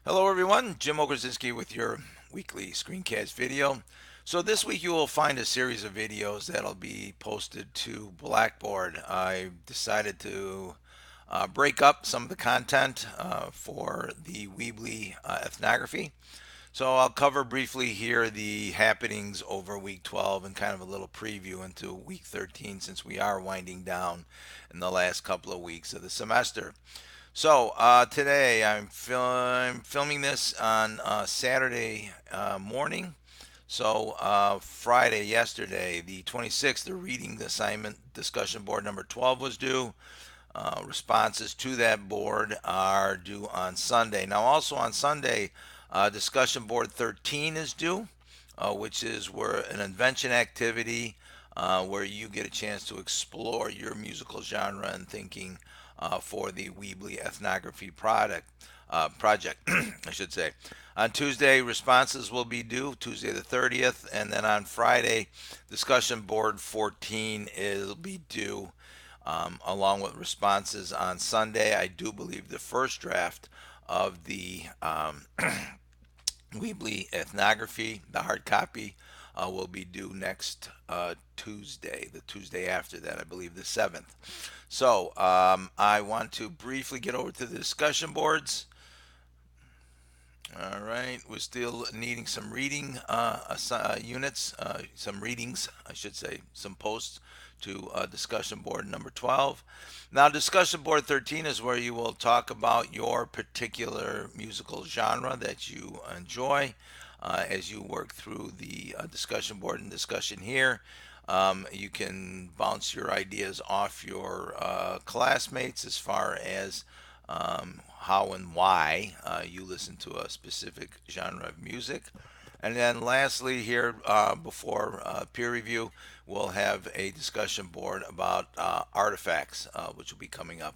Hello everyone, Jim Okerzinski with your weekly screencast video. So this week you will find a series of videos that'll be posted to Blackboard. I decided to break up some of the content for the Weebly ethnography. So I'll cover briefly here the happenings over week 12 and kind of a little preview into week 13 since we are winding down in the last couple of weeks of the semester. So today I'm filming this on Saturday morning. So Friday, yesterday, the 26th, the reading assignment discussion board number 12 was due. Responses to that board are due on Sunday. Now, also on Sunday, discussion board 13 is due, which is where an invention activity where you get a chance to explore your musical genre and thinking for the Weebly ethnography project, I should say. On Tuesday, responses will be due, Tuesday the 30th, and then on Friday, discussion board 14 will be due, along with responses on Sunday. I do believe the first draft of the Weebly ethnography, the hard copy, will be due next Tuesday, the Tuesday after that, I believe the 7th. So I want to briefly get over to the discussion boards. All right, we're still needing some reading units, some readings, I should say, some posts to discussion board number 12. Now, discussion board 13 is where you will talk about your particular musical genre that you enjoy as you work through the discussion board and discussion here. You can bounce your ideas off your classmates as far as how and why you listen to a specific genre of music. And then lastly, here before peer review, we'll have a discussion board about artifacts, which will be coming up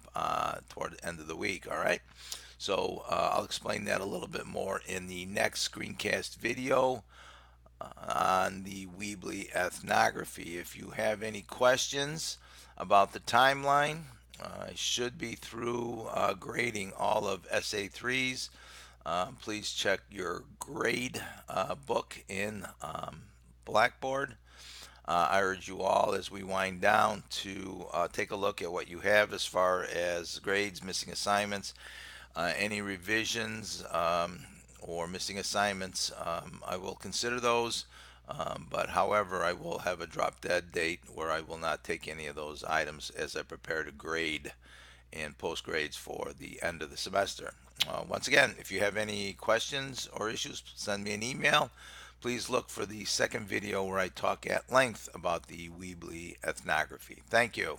toward the end of the week. All right. So I'll explain that a little bit more in the next screencast video on the Weebly ethnography. If you have any questions about the timeline, I should be through grading all of SA3s. Please check your grade book in Blackboard. I urge you all as we wind down to take a look at what you have as far as grades, missing assignments, any revisions or missing assignments. I will consider those, but however, I will have a drop dead date where I will not take any of those items as I prepare to grade and post grades for the end of the semester. Once again, if you have any questions or issues, send me an email. Please look for the second video where I talk at length about the Weebly ethnography. Thank you.